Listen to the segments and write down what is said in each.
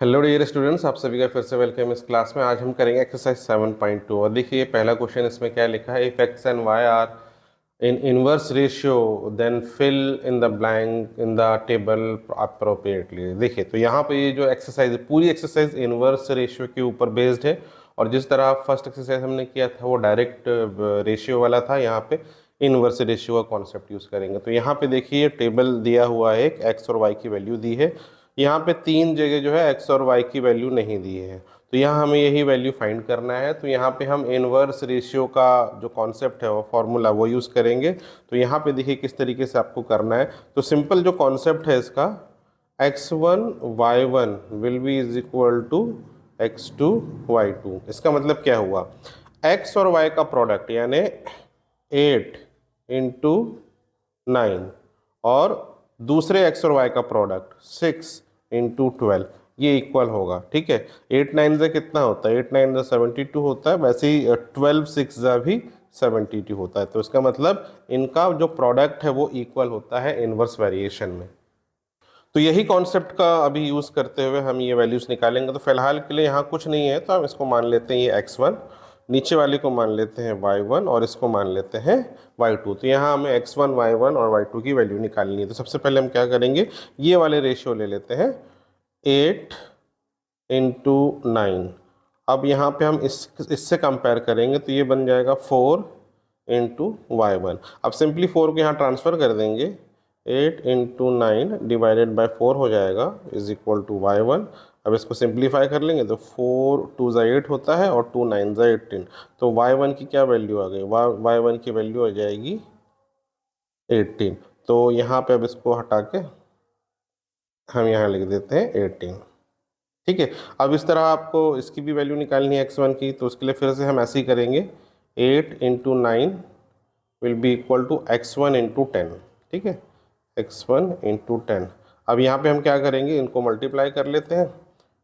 Hello dear students, आप सभी का फिर से वेलकम इस क्लास में। आज हम करेंगे एक्सरसाइज 7.2 और देखिए पहला क्वेश्चन इसमें क्या लिखा है। If X and Y are in inverse ratio then fill in the blank in the table appropriately. देखिए तो यहाँ पे ये जो एक्सरसाइज है पूरी एक्सरसाइज इनवर्स रेशियो के ऊपर बेस्ड है और जिस तरह फर्स्ट एक्सरसाइज हमने किया था वो डायरेक्ट रेशियो वाला था, यहाँ पे इनवर्स रेशियो का कॉन्सेप्ट यूज़ करेंगे। तो यहाँ पे देखिए टेबल दिया हुआ है, एक एक्स और वाई की वैल्यू दी है। यहाँ पे तीन जगह जो है एक्स और वाई की वैल्यू नहीं दी है, तो यहाँ हमें यही वैल्यू फाइंड करना है। तो यहाँ पे हम इनवर्स रेशियो का जो कॉन्सेप्ट है वो फॉर्मूला वो यूज़ करेंगे। तो यहाँ पे देखिए किस तरीके से आपको करना है। तो सिंपल जो कॉन्सेप्ट है इसका, x1 y1 will be is equal to x2 y2। इसका मतलब क्या हुआ, x और y का प्रोडक्ट यानी 8 इंटू 9 और दूसरे x और y का प्रोडक्ट 6 इंटू 12 ये इक्वल होगा। ठीक है, 8 9 से कितना होता है, 8 9 से 72 होता है, वैसे ही 12 6 से भी 72 होता है। तो इसका मतलब इनका जो प्रोडक्ट है वो इक्वल होता है इनवर्स वेरिएशन में। तो यही कॉन्सेप्ट का अभी यूज़ करते हुए हम ये वैल्यूज़ निकालेंगे। तो फिलहाल के लिए यहाँ कुछ नहीं है, तो हम इसको मान लेते हैं ये x1, नीचे वाले को मान लेते हैं y1 और इसको मान लेते हैं y2। तो यहाँ हमें x1 y1 और y2 की वैल्यू निकालनी है। तो सबसे पहले हम क्या करेंगे, ये वाले रेशियो ले लेते हैं 8 इंटू 9। अब यहाँ पे हम इससे कंपेयर करेंगे तो ये बन जाएगा 4 इंटू y1। अब सिंपली 4 को यहाँ ट्रांसफ़र कर देंगे, 8 इंटू 9 डिवाइडेड बाई 4 हो जाएगा इज इक्वल टू y1। अब इसको सिंप्लीफाई कर लेंगे तो 4 2 ज़ा 8 होता है और 2 9 ज़ा 18। तो y1 की क्या वैल्यू आ गई, y1 की वैल्यू आ जाएगी 18। तो यहाँ पे अब इसको हटा के हम यहाँ लिख देते हैं 18। ठीक है, अब इस तरह आपको इसकी भी वैल्यू निकालनी है x1 की, तो उसके लिए फिर से हम ऐसे ही करेंगे, 8 into 9 will be equal to x1 into 10। ठीक है, x1 इंटू 10। अब यहाँ पे हम क्या करेंगे, इनको मल्टीप्लाई कर लेते हैं।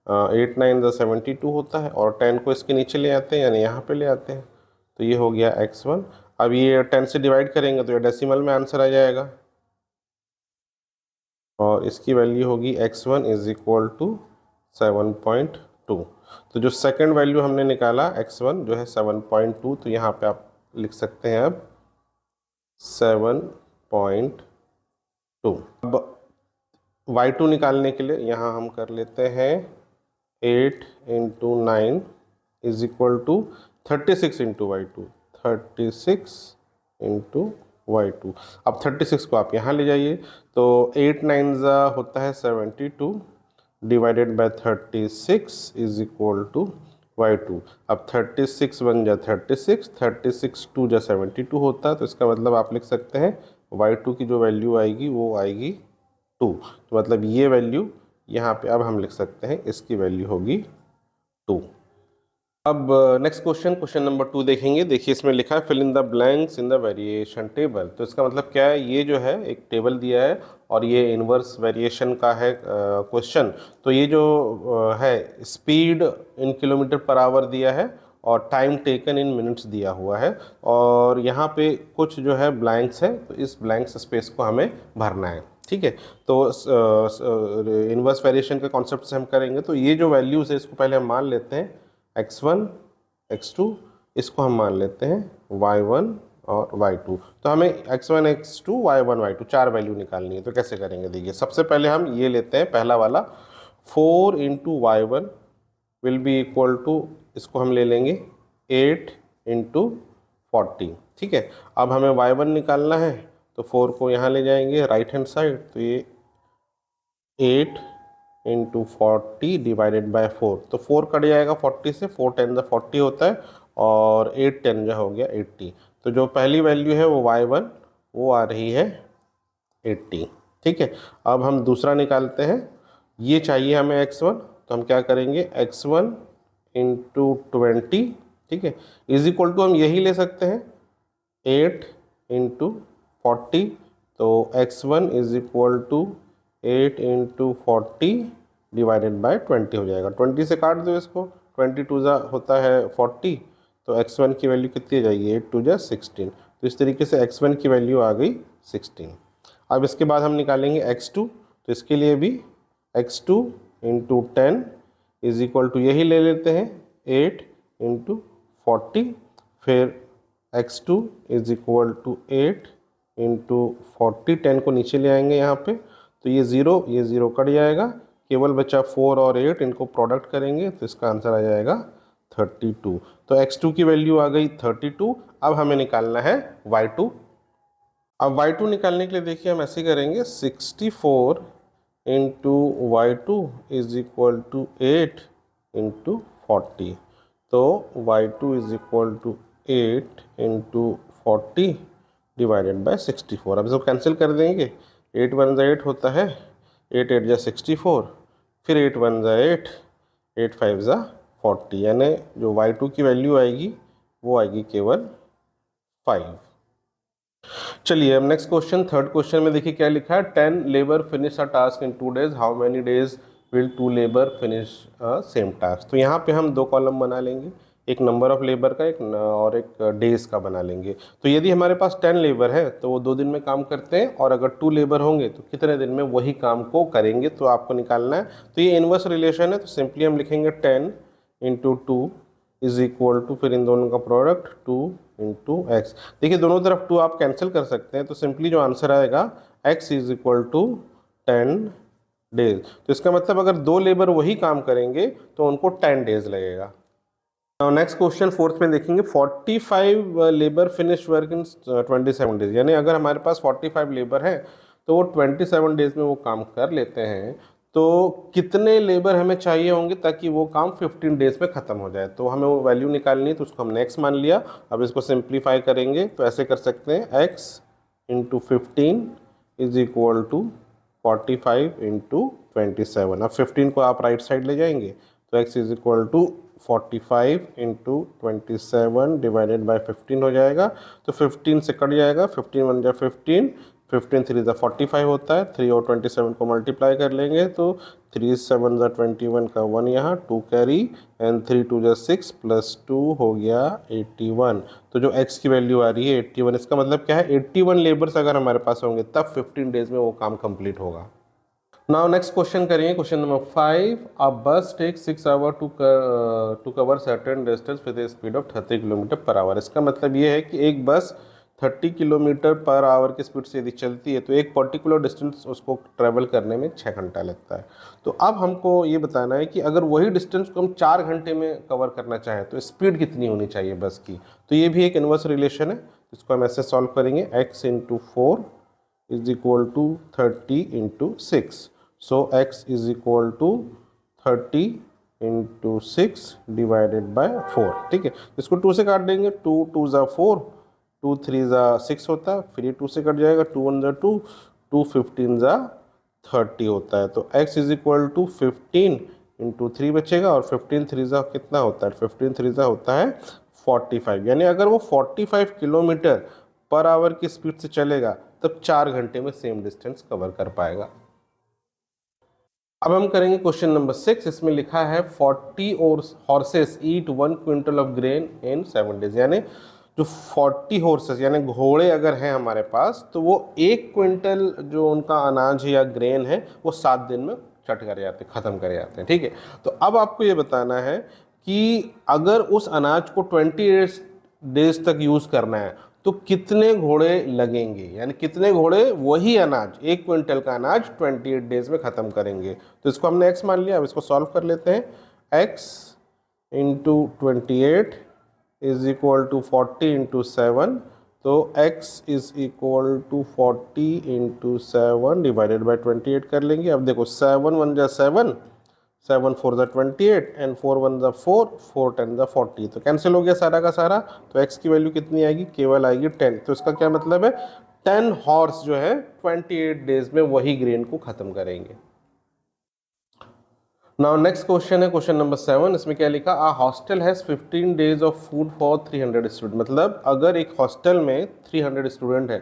8 9 ज़ा 72 होता है और 10 को इसके नीचे ले आते हैं यानी यहाँ पे ले आते हैं। तो ये हो गया x1। अब ये 10 से डिवाइड करेंगे तो ये डेसिमल में आंसर आ जाएगा और इसकी वैल्यू होगी x1 इज इक्वल टू 7.2। तो जो सेकंड वैल्यू हमने निकाला x1 जो है 7.2, तो यहाँ पे आप लिख सकते हैं अब 7.2। अब y2 निकालने के लिए यहाँ हम कर लेते हैं 8 into 9 is equal to 36 into y2, 36 into y2। अब 36 को आप यहाँ ले जाइए तो 8 9 ज़ा होता है 72 divided by 36 is equal to y2। अब 36 बन जा 36, 36 2 जा 72 होता है। तो इसका मतलब आप लिख सकते हैं y2 की जो वैल्यू आएगी वो आएगी 2। तो मतलब ये वैल्यू यहाँ पे अब हम लिख सकते हैं, इसकी वैल्यू होगी 2। अब नेक्स्ट क्वेश्चन, क्वेश्चन नंबर 2 देखेंगे। देखिए इसमें लिखा है fill in the blanks in the variation table. तो इसका मतलब क्या है, ये जो है एक टेबल दिया है और ये इनवर्स वेरिएशन का है क्वेश्चन। तो ये जो है speed in kilometre per our दिया है और टाइम टेकन इन मिनट्स दिया हुआ है और यहाँ पे कुछ जो है ब्लैंक्स है, तो इस ब्लैंक्स स्पेस को हमें भरना है। ठीक है, तो इनवर्स वेरिएशन के कॉन्सेप्ट से हम करेंगे। तो ये जो वैल्यूज़ है इसको पहले हम मान लेते हैं x1 x2, इसको हम मान लेते हैं y1 और y2। तो हमें x1 x2 y1 y2 चार वैल्यू निकालनी है। तो कैसे करेंगे, देखिए सबसे पहले हम ये लेते हैं पहला वाला 4 into y1 will be equal to, इसको हम ले लेंगे 8 इंटू 40। ठीक है, अब हमें y1 निकालना है तो 4 को यहाँ ले जाएंगे राइट हैंड साइड, तो ये 8 इंटू 40 डिवाइडेड बाय 4। तो 4 कट जाएगा 40 से, 4 10 जा 40 होता है और 8 10 जा हो गया 80। तो जो पहली वैल्यू है वो y1 वो आ रही है 80। ठीक है, अब हम दूसरा निकालते हैं, ये चाहिए हमें x1। तो हम क्या करेंगे, x1 इंटू 20। ठीक है, इज इक्वल टू हम यही ले सकते हैं 8 इंटू 40। तो x1 is equal to 8 into 40 divided by 20 हो जाएगा। 20 से काट दो इसको, 20 2 जा होता है 40, तो x1 की वैल्यू कितनी आ जाएगी, 8 2 जा 16। तो इस तरीके से x1 की वैल्यू आ गई 16। अब इसके बाद हम निकालेंगे x2। तो इसके लिए भी x2 into 10 is equal to यही ले लेते हैं 8 इंटू 40, फिर x2 is equal to 8 into 40, 10 को नीचे ले आएंगे यहाँ पे, तो ये 0 कट जाएगा, केवल बचा 4 और 8, इनको प्रोडक्ट करेंगे तो इसका आंसर आ जाएगा 32। तो x2 की वैल्यू आ गई 32। अब हमें निकालना है y2। अब y2 निकालने के लिए देखिए हम ऐसे करेंगे 64 into y2 is equal to 8 into 40। तो y2 is equal to 8 into 40 divided by 64। अब इसको कैंसिल कर देंगे, 8 1 जा 8 होता है, 8 8 जा 64, फिर 8 1 जा 8, 8 5 जा 40, यानी जो y2 की वैल्यू आएगी वो आएगी केवल 5। चलिए अब नेक्स्ट क्वेश्चन, थर्ड क्वेश्चन में देखिए क्या लिखा है, 10 labour finish a task in 2 days, how many days will 2 labour finish same task. तो यहाँ पे हम 2 कॉलम बना लेंगे, एक नंबर ऑफ लेबर का और एक डेज का बना लेंगे। तो यदि हमारे पास 10 लेबर है तो वो 2 दिन में काम करते हैं, और अगर 2 लेबर होंगे तो कितने दिन में वही काम को करेंगे, तो आपको निकालना है। तो ये इनवर्स रिलेशन है, तो सिंपली हम लिखेंगे 10 इंटू 2 इज इक्वल टू, फिर इन दोनों का प्रोडक्ट 2 इंटू एक्स। देखिए दोनों तरफ 2 आप कैंसिल कर सकते हैं, तो सिंपली जो आंसर आएगा x is equal to 10 days. तो इसका मतलब अगर 2 लेबर वही काम करेंगे तो उनको 10 डेज लगेगा। नेक्स्ट क्वेश्चन फोर्थ में देखेंगे, 45 labour finish work in 27 days, यानी अगर हमारे पास 45 लेबर है तो वो 27 डेज में वो काम कर लेते हैं, तो कितने लेबर हमें चाहिए होंगे ताकि वो काम 15 डेज में ख़त्म हो जाए। तो हमें वो वैल्यू निकालनी है, तो उसको हमने x मान लिया। अब इसको सिंप्लीफाई करेंगे तो ऐसे कर सकते हैं, x into 15 is equal to 45 into 27। अब 15 को आप राइट साइड ले जाएंगे तो x is equal to 45 into 27 divided by 15 हो जाएगा। तो 15 से कट जाएगा, 15 1 जा 15, 15 3 जा 45 होता है, 3 और 27 को मल्टीप्लाई कर लेंगे तो 3 7 जा 21 का 1 यहाँ, 2 कैरी एंड 3 2 जा 6 प्लस 2 हो गया 81। तो जो x की वैल्यू आ रही है 81, इसका मतलब क्या है, 81 लेबर्स अगर हमारे पास होंगे तब 15 डेज में वो काम कंप्लीट होगा। नाउ नेक्स्ट क्वेश्चन करेंगे, question number 5, a bus take 6 hour to cover certain distance with a speed of 30 kilometre per hour. इसका मतलब ये है कि एक बस 30 किलोमीटर पर आवर की स्पीड से यदि चलती है तो एक पर्टिकुलर डिस्टेंस उसको ट्रैवल करने में 6 घंटा लगता है। तो अब हमको ये बताना है कि अगर वही डिस्टेंस को हम 4 घंटे में कवर करना चाहें तो स्पीड कितनी होनी चाहिए बस की। तो ये भी एक इनवर्स रिलेशन है, इसको हम ऐसे सॉल्व करेंगे, x into 4 is equal to 30 into 6। So x is equal to 30 into 6 divided by 4। ठीक है, इसको 2 से काट देंगे, 2 2 जा 4, 2 3 जा 6 होता है, फिर ये 2 से कट जाएगा, 2 1 जा 2, 2 15 जा 30 होता है। तो x is equal to 15 into 3 बचेगा, और 15 3 जा कितना होता है, 15 3 जा होता है 45। यानी अगर वो 45 किलोमीटर पर आवर की स्पीड से चलेगा तब 4 घंटे में सेम डिस्टेंस कवर कर पाएगा। अब हम करेंगे क्वेश्चन नंबर 6, इसमें लिखा है 40 horses eat 1 quintal of grain in 7 days. यानी जो 40 हॉर्सेस यानी घोड़े अगर हैं हमारे पास तो वो 1 क्विंटल जो उनका अनाज है या ग्रेन है वो 7 दिन में चट कर जाते हैं, ख़त्म कर जाते हैं। ठीक है, तो अब आपको ये बताना है कि अगर उस अनाज को 28 डेज तक यूज़ करना है तो कितने घोड़े लगेंगे, यानी कितने घोड़े वही अनाज 1 क्विंटल का अनाज 28 डेज में ख़त्म करेंगे। तो इसको हमने x मान लिया, अब इसको सॉल्व कर लेते हैं, x into 28 is equal to 40 into 7। तो x is equal to 40 into 7 divided by 28 कर लेंगे। अब देखो 7 1 जा 7, 7 4 जा 28 एंड 4 1 जा 4, 4 10 जा 40। तो कैंसिल हो गया सारा का सारा, तो x की वैल्यू कितनी आएगी, केवल आएगी 10। तो इसका क्या मतलब है, 10 हॉर्स जो है 28 डेज में वही ग्रेन को ख़त्म करेंगे। नाउ नेक्स्ट क्वेश्चन है क्वेश्चन नंबर 7, इसमें क्या लिखा, a hostel has 15 days of food for 300 student. मतलब अगर एक हॉस्टल में 300 स्टूडेंट है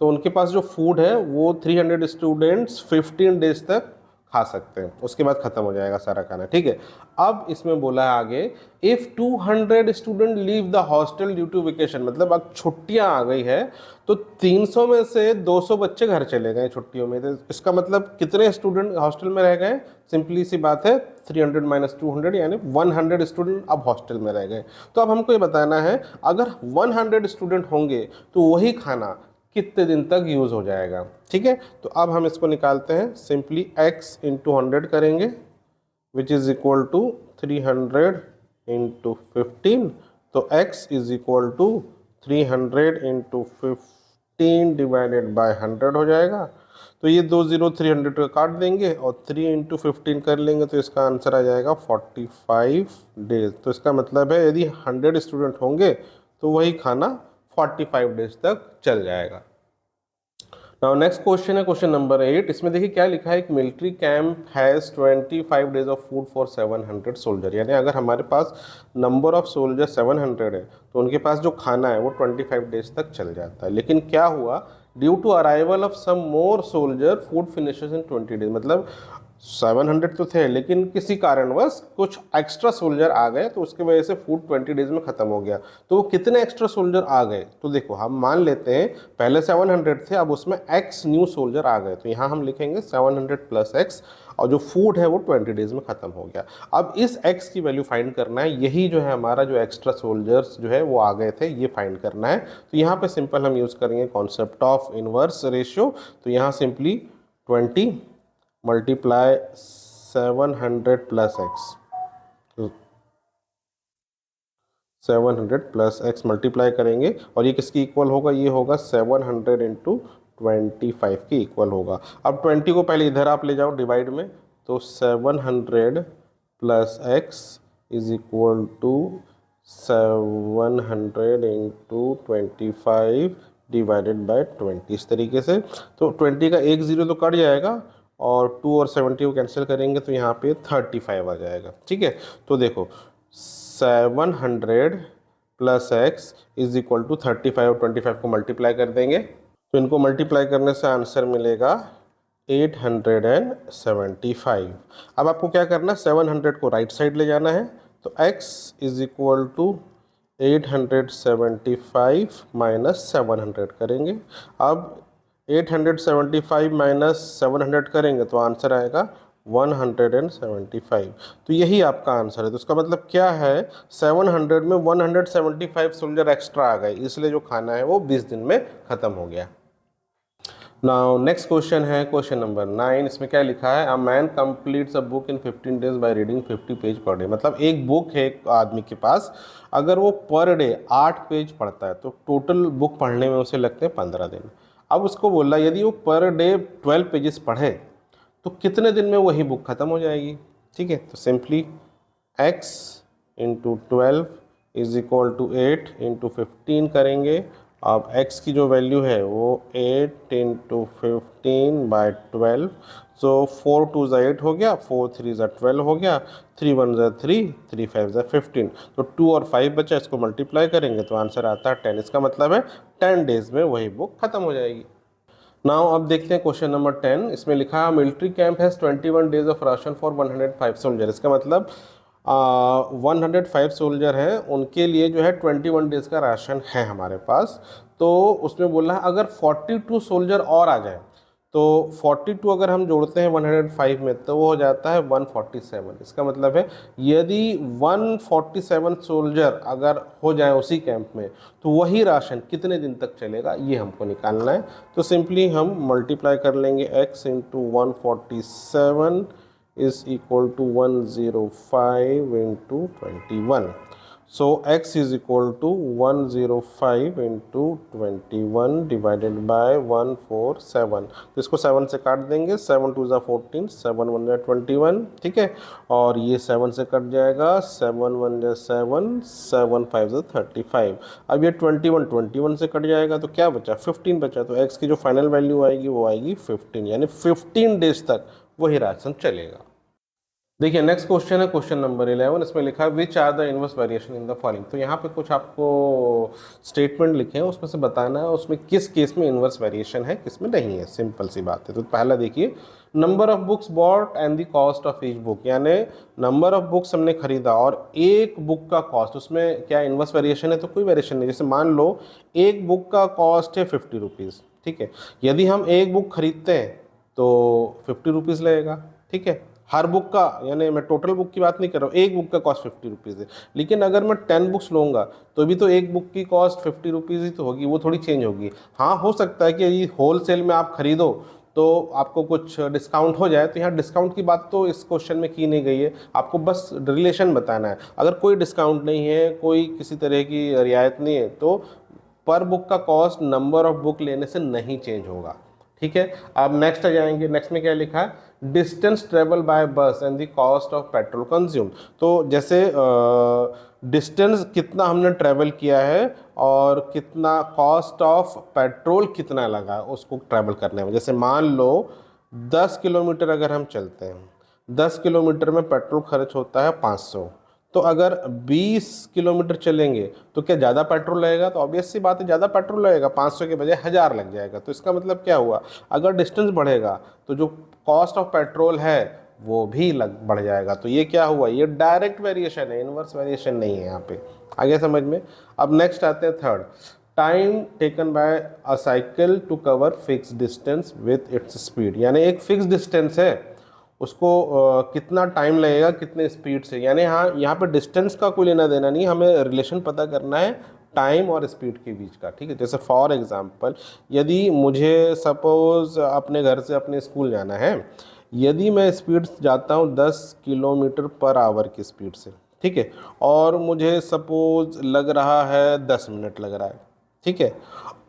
तो उनके पास जो फूड है वो 300 स्टूडेंट्स 15 डेज तक खा सकते हैं, उसके बाद खत्म हो जाएगा सारा खाना, ठीक है। अब इसमें बोला है आगे, if 200 student leave the hostel due to vacation, मतलब अब छुट्टियां आ गई है तो 300 में से 200 बच्चे घर चले गए छुट्टियों में, तो इसका मतलब कितने स्टूडेंट हॉस्टल में रह गए? सिंपली सी बात है 300 माइनस 200 यानी 100 स्टूडेंट अब हॉस्टल में रह गए। तो अब हमको ये बताना है अगर 100 स्टूडेंट होंगे तो वही खाना कितने दिन तक यूज़ हो जाएगा, ठीक है। तो अब हम इसको निकालते हैं, सिंपली x इंटू 100 करेंगे which is equal to 300 into 15, तो x is equal to 300 into 15 divided by 100 हो जाएगा। तो ये 2 0 300 का काट देंगे और 3 इंटू 15 कर लेंगे तो इसका आंसर आ जाएगा 45 डेज। तो इसका मतलब है यदि 100 स्टूडेंट होंगे तो वही खाना 45 डेज तक चल जाएगा। नाउ नेक्स्ट क्वेश्चन है क्वेश्चन नंबर 8। इसमें देखिए क्या लिखा है, एक military camp has 25 days of food for 700 soldier, यानी अगर हमारे पास नंबर ऑफ सोल्जर 700 है तो उनके पास जो खाना है वो 25 डेज तक चल जाता है। लेकिन क्या हुआ, due to arrival of some more soldier food finishes in 20 days, मतलब 700 तो थे लेकिन किसी कारणवश कुछ एक्स्ट्रा सोल्जर आ गए तो उसकी वजह से फूड 20 डेज में ख़त्म हो गया। तो वो कितने एक्स्ट्रा सोल्जर आ गए, तो देखो हम मान लेते हैं पहले 700 थे, अब उसमें x न्यू सोल्जर आ गए, तो यहाँ हम लिखेंगे 700 प्लस x, और जो फूड है वो 20 डेज में ख़त्म हो गया। अब इस x की वैल्यू फाइंड करना है, यही जो है हमारा जो एक्स्ट्रा सोल्जर्स जो है वो आ गए थे, ये फाइंड करना है। तो यहाँ पे सिंपल हम यूज़ करेंगे कॉन्सेप्ट ऑफ इनवर्स रेशियो। तो यहाँ simply 20 multiply 700 plus x, 700 plus x multiply करेंगे और ये किसकी इक्वल होगा, ये होगा 700 इंटू 25 की इक्वल होगा। अब 20 को पहले इधर आप ले जाओ डिवाइड में, तो 700 plus X is equal to 700 into 25 divided by 20, इस तरीके से। तो 20 का एक ज़ीरो तो कट जाएगा और 2 और 70 को कैंसिल करेंगे तो यहाँ पे 35 आ जाएगा, ठीक है। तो देखो 700 plus X is equal to 35 और 25 को मल्टीप्लाई कर देंगे, तो इनको मल्टीप्लाई करने से आंसर मिलेगा 875। अब आपको क्या करना है, 700 को राइट साइड ले जाना है, तो x is equal to 875 minus 700 करेंगे। अब 875 माइनस 700 करेंगे तो आंसर आएगा 175। तो यही आपका आंसर है। तो इसका मतलब क्या है, 700 में 175 सोल्जर एक्स्ट्रा आ गए, इसलिए जो खाना है वो 20 दिन में ख़त्म हो गया। नाउ नेक्स्ट क्वेश्चन है क्वेश्चन नंबर 9। इसमें क्या लिखा है, a man completes a book in 15 days by reading 50 page per day, मतलब एक बुक है एक आदमी के पास, अगर वो पर डे 8 पेज पढ़ता है तो टोटल बुक पढ़ने में उसे लगते हैं 15 दिन। अब उसको बोला यदि वो पर डे 12 पेजेस पढ़े तो कितने दिन में वही बुक ख़त्म हो जाएगी, ठीक है। तो simply x into 12 is equal to 8 into 15 करेंगे। अब x की जो वैल्यू है वो 8 इंटू 15 बाई 12, सो 4 2 ज़ा 8 हो गया, 4 3 ज़ा 12 हो गया, 3 1 ज़ा 3, 3 5 ज़ा 15, तो 2 और 5 बचा, इसको मल्टीप्लाई करेंगे तो आंसर आता है 10। इसका मतलब है 10 डेज में वही बुक खत्म हो जाएगी। नाउ अब देखते हैं क्वेश्चन नंबर 10। इसमें लिखा है military camp has 21 days of ration for 105 soldier, इसका मतलब 105 सोल्जर हैं, उनके लिए जो है 21 डेज़ का राशन है हमारे पास। तो उसमें बोला है अगर 42 सोल्जर और आ जाए, तो 42 अगर हम जोड़ते हैं 105 में तो वो हो जाता है 147। इसका मतलब है यदि 147 सोल्जर अगर हो जाए उसी कैंप में तो वही राशन कितने दिन तक चलेगा, ये हमको निकालना है। तो सिंपली हम मल्टीप्लाई कर लेंगे x into 147 is equal to 105 into 21. So x is equal to 105 into 21 divided by 147। तो इसको 7 से काट देंगे, 7 2 ज़ा 14, 7 1 ज़ा 21, ठीक है। और ये 7 से कट जाएगा, 7 1 ज़ा 7, 7 5 ज़ा 35। अब ये 21 से कट जाएगा तो क्या बचा, 15 बचा। तो x की जो फाइनल वैल्यू आएगी वो आएगी 15, यानी 15 डेज तक वही राशन चलेगा। देखिए नेक्स्ट क्वेश्चन है क्वेश्चन नंबर 11। इसमें लिखा है which are the inverse variation in the following. तो यहाँ पे कुछ आपको स्टेटमेंट लिखे हैं, उसमें से बताना है उसमें किस केस में इनवर्स वेरिएशन है किस में नहीं है, सिंपल सी बात है। तो पहला देखिए number of books bought and the cost of each book, यानी नंबर ऑफ बुक्स हमने खरीदा और एक बुक का कॉस्ट, उसमें क्या इन्वर्स वेरिएशन है? तो कोई वेरिएशन नहीं। जैसे मान लो एक बुक का कॉस्ट है 50 रुपीज़, ठीक है, यदि हम एक बुक खरीदते हैं तो 50 रुपीज़ लगेगा, ठीक है, हर बुक का, यानी मैं टोटल बुक की बात नहीं कर रहा हूँ, एक बुक का कॉस्ट 50 रुपीज़ है। लेकिन अगर मैं 10 बुक्स लूँगा तो भी तो एक बुक की कॉस्ट 50 रुपीज़ ही तो होगी, वो थोड़ी चेंज होगी। हाँ, हो सकता है कि यदि होल सेल में आप खरीदो तो आपको कुछ डिस्काउंट हो जाए, तो यहाँ डिस्काउंट की बात तो इस क्वेश्चन में की नहीं गई है, आपको बस रिलेशन बताना है। अगर कोई डिस्काउंट नहीं है, कोई किसी तरह की रियायत नहीं है, तो पर बुक का कॉस्ट नंबर ऑफ बुक लेने से नहीं चेंज होगा, ठीक है। अब नेक्स्ट आ जाएंगे, नेक्स्ट में क्या लिखा है? डिस्टेंस ट्रेवल बाय बस and the cost of petrol consume. तो जैसे डिस्टेंस कितना हमने ट्रेवल किया है और कितना कॉस्ट ऑफ पेट्रोल कितना लगा उसको ट्रैवल करने में। जैसे मान लो 10 किलोमीटर अगर हम चलते हैं, 10 किलोमीटर में पेट्रोल खर्च होता है 500, तो अगर 20 किलोमीटर चलेंगे तो क्या ज़्यादा पेट्रोल लगेगा? तो ऑब्वियस सी बात है, ज़्यादा पेट्रोल लगेगा, 500 के बजाय 1000 लग जाएगा। तो इसका मतलब क्या हुआ? अगर डिस्टेंस बढ़ेगा तो जो कॉस्ट ऑफ पेट्रोल है वो भी बढ़ जाएगा। तो ये क्या हुआ? ये डायरेक्ट वेरिएशन है, इनवर्स वेरिएशन नहीं है यहाँ पे। आगे समझ में। अब नेक्स्ट आते हैं third, time taken by a cycle to cover fix distance with its speed, यानी एक फिक्स डिस्टेंस है, उसको कितना टाइम लगेगा कितने स्पीड से, यानी हाँ, यहाँ पे डिस्टेंस का कोई लेना देना नहीं, हमें रिलेशन पता करना है टाइम और स्पीड के बीच का, ठीक है। जैसे फॉर एग्जांपल, यदि मुझे सपोज अपने घर से अपने स्कूल जाना है, यदि मैं स्पीड जाता हूँ 10 किलोमीटर पर आवर की स्पीड से, ठीक है, और मुझे सपोज लग रहा है 10 मिनट लग रहा है, ठीक है,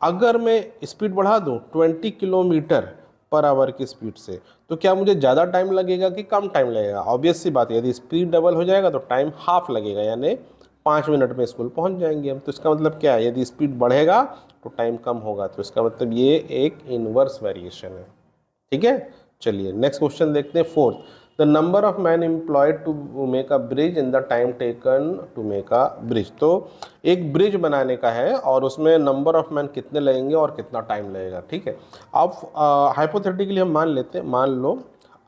अगर मैं स्पीड बढ़ा दूँ 20 किलोमीटर पर आवर की स्पीड से, तो क्या मुझे ज़्यादा टाइम लगेगा कि कम टाइम लगेगा? ऑब्वियस सी बात है, यदि स्पीड डबल हो जाएगा तो टाइम हाफ लगेगा, यानी 5 मिनट में स्कूल पहुंच जाएंगे हम। तो इसका मतलब क्या है? यदि स्पीड बढ़ेगा तो टाइम कम होगा, तो इसका मतलब ये एक इनवर्स वेरिएशन है, ठीक है। चलिए नेक्स्ट क्वेश्चन देखते हैं, fourth, the number of man employed to make a bridge in the time taken to make a bridge. तो एक ब्रिज बनाने का है और उसमें नंबर ऑफ मैन कितने लगेंगे और कितना टाइम लगेगा, ठीक है। अब हाइपोथेटिकली हम मान लेते हैं, मान लो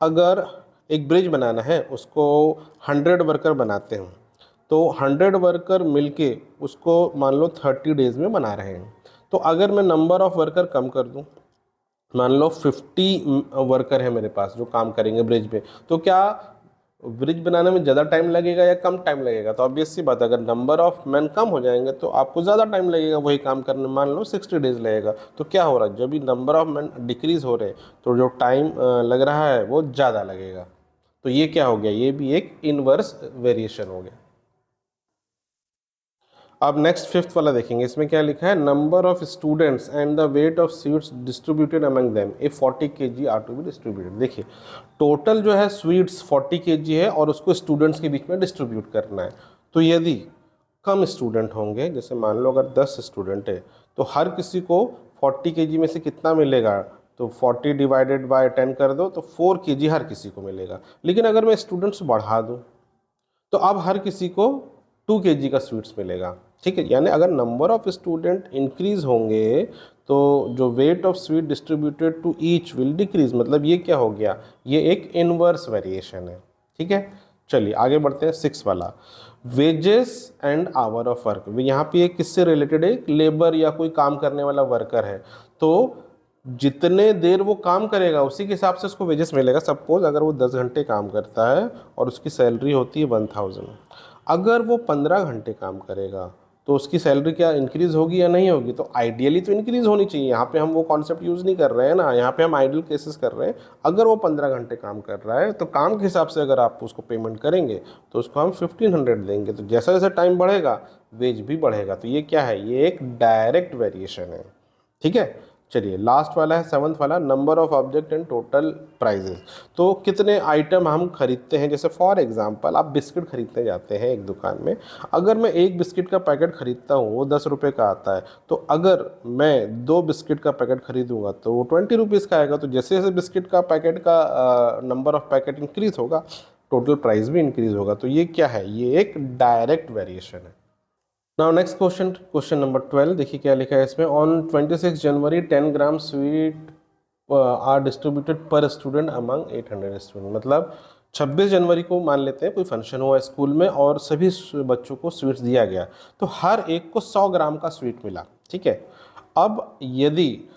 अगर एक ब्रिज बनाना है, उसको 100 वर्कर बनाते हैं, तो 100 वर्कर मिलके उसको मान लो 30 डेज में बना रहे हैं। तो अगर मैं नंबर ऑफ वर्कर कम कर दूं, मान लो 50 वर्कर है मेरे पास जो काम करेंगे ब्रिज पे, तो क्या ब्रिज बनाने में ज़्यादा टाइम लगेगा या कम टाइम लगेगा? तो ऑब्वियस सी बात है, अगर नंबर ऑफ मैन कम हो जाएंगे तो आपको ज़्यादा टाइम लगेगा वही काम करने में, मान लो 60 डेज लगेगा। तो क्या हो रहा है? जब भी नंबर ऑफ मैन डिक्रीज हो रहे हैं तो जो टाइम लग रहा है वो ज़्यादा लगेगा। तो ये क्या हो गया? ये भी एक इनवर्स वेरिएशन हो गया। अब नेक्स्ट फिफ्थ वाला देखेंगे, इसमें क्या लिखा है? Number of students and the weight of sweets distributed among them if 40 kg are to be distributed. देखिए, टोटल जो है स्वीट्स 40 kg है और उसको स्टूडेंट्स के बीच में डिस्ट्रीब्यूट करना है। तो यदि कम स्टूडेंट होंगे, जैसे मान लो अगर 10 स्टूडेंट है, तो हर किसी को 40 kg में से कितना मिलेगा? तो 40 डिवाइडेड बाय 10 कर दो तो 4 kg हर किसी को मिलेगा। लेकिन अगर मैं स्टूडेंट्स बढ़ा दूँ तो अब हर किसी को 2 kg का स्वीट्स मिलेगा, ठीक है। यानी अगर नंबर ऑफ स्टूडेंट इंक्रीज होंगे तो जो weight of sweet distributed to each will decrease. मतलब ये क्या हो गया? ये एक इनवर्स वेरिएशन है, ठीक है। चलिए आगे बढ़ते हैं, 6 वाला, wages and hour of work. यहाँ पे किससे रिलेटेड है? लेबर या कोई काम करने वाला वर्कर है, तो जितने देर वो काम करेगा उसी के हिसाब से उसको वेजेस मिलेगा। सपोज अगर वो 10 घंटे काम करता है और उसकी सैलरी होती है 1000, अगर वो 15 घंटे काम करेगा तो उसकी सैलरी क्या इंक्रीज होगी या नहीं होगी? तो आइडियली तो इंक्रीज होनी चाहिए। यहाँ पे हम वो कॉन्सेप्ट यूज़ नहीं कर रहे हैं ना, यहाँ पे हम आइडियल केसेस कर रहे हैं। अगर वो 15 घंटे काम कर रहा है तो काम के हिसाब से अगर आप उसको पेमेंट करेंगे तो उसको हम 1500 देंगे। तो जैसा जैसा टाइम बढ़ेगा वेज भी बढ़ेगा। तो ये क्या है? ये एक डायरेक्ट वेरिएशन है, ठीक है। चलिए लास्ट वाला है 7th वाला, number of object and total prices. तो कितने आइटम हम खरीदते हैं? जैसे फॉर एग्जांपल आप बिस्किट खरीदने जाते हैं एक दुकान में, अगर मैं एक बिस्किट का पैकेट खरीदता हूँ वो 10 रुपये का आता है, तो अगर मैं 2 बिस्किट का पैकेट खरीदूंगा तो वो 20 रुपीज़ का आएगा। तो जैसे जैसे बिस्किट का पैकेट का नंबर ऑफ पैकेट इंक्रीज होगा टोटल प्राइस भी इंक्रीज होगा। तो ये क्या है? ये एक डायरेक्ट वेरिएशन है। Now next question, question number 12, देखिए क्या लिखा है इसमें। On 26 January 10 gram sweet are distributed per student among 800 student. मतलब 26 जनवरी को मान लेते हैं कोई फंक्शन हुआ स्कूल में और सभी बच्चों को स्वीट्स दिया गया, तो हर एक को 100 ग्राम का स्वीट मिला, ठीक है। अब यदि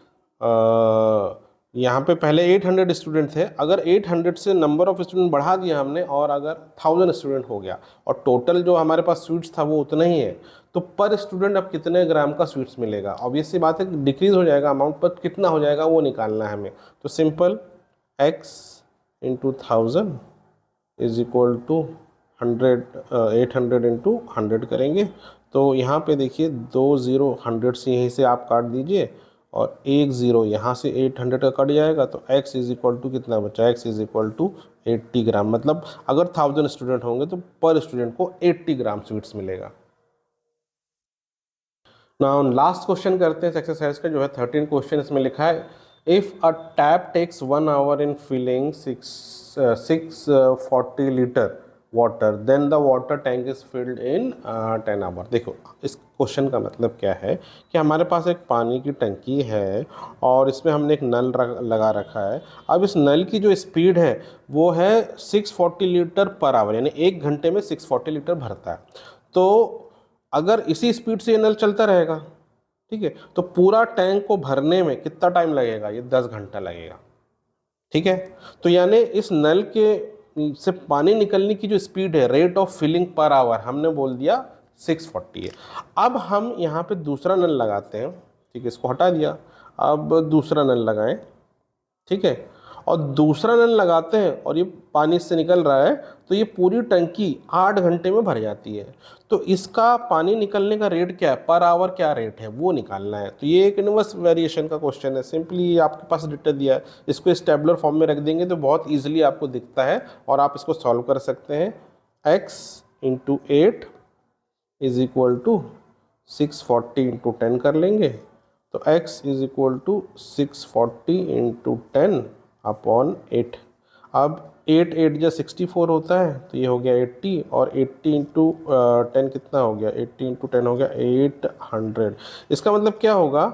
यहाँ पे पहले 800 स्टूडेंट थे, अगर 800 से नंबर ऑफ स्टूडेंट बढ़ा दिया हमने और अगर 1000 स्टूडेंट हो गया और टोटल जो हमारे पास स्वीट्स था वो उतना ही है, तो पर स्टूडेंट अब कितने ग्राम का स्वीट्स मिलेगा। ऑब्वियस सी बात है डिक्रीज हो जाएगा अमाउंट, पर कितना हो जाएगा वो निकालना है हमें। तो simple x into 1000 is equal to 100, 800 into 100 करेंगे। तो यहाँ पे देखिए 2 0 100 से यहीं से आप काट दीजिए और 1 0 यहाँ से 800 का कट जाएगा, तो x इज इक्वल टू कितना बचा, x इज इक्वल टू 80 ग्राम। मतलब अगर 1000 स्टूडेंट होंगे तो पर स्टूडेंट को 80 ग्राम स्वीट्स मिलेगा। नाउ लास्ट क्वेश्चन करते हैं एक्सरसाइज का, जो है 13 क्वेश्चन। इसमें लिखा है if a tap takes 1 hour in filling 640 litre water then the water tank is filled in 10 hour. देखो इस क्वेश्चन का मतलब क्या है कि हमारे पास एक पानी की टंकी है और इसमें हमने एक नल लगा रखा है। अब इस नल की जो स्पीड है वो है 640 लीटर पर आवर, यानी 1 घंटे में 640 लीटर भरता है। तो अगर इसी स्पीड से ये नल चलता रहेगा, ठीक है, तो पूरा टैंक को भरने में कितना टाइम लगेगा, ये 10 घंटा लगेगा, ठीक है। तो यानी इस नल के से पानी निकलने की जो स्पीड है, rate of filling per hour, हमने बोल दिया 640 है। अब हम यहाँ पे दूसरा नल लगाते हैं, ठीक है, इसको हटा दिया, अब दूसरा नल लगाएं, ठीक है, और दूसरा नल लगाते हैं और ये पानी से निकल रहा है, तो ये पूरी टंकी 8 घंटे में भर जाती है। तो इसका पानी निकलने का रेट क्या है, पर आवर क्या रेट है, वो निकालना है। तो ये एक इनवर्स वेरिएशन का क्वेश्चन है। सिंपली आपके पास डेटा दिया है, इसको इस टेबुलर फॉर्म में रख देंगे तो बहुत ईजिली आपको दिखता है और आप इसको सॉल्व कर सकते हैं। x into 8 is equal to 640 into 10 कर लेंगे, तो x is equal to 640 into 10 upon 8। अब 8 8 या 64 होता है, तो ये हो गया 80, और 80 इंटू 10 कितना हो गया, 80 इंटू 10 हो गया 800। इसका मतलब क्या होगा,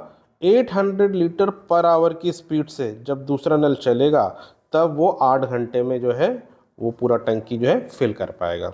800 लीटर पर आवर की स्पीड से जब दूसरा नल चलेगा तब वो 8 घंटे में जो है वो पूरा टंकी जो है फिल कर पाएगा।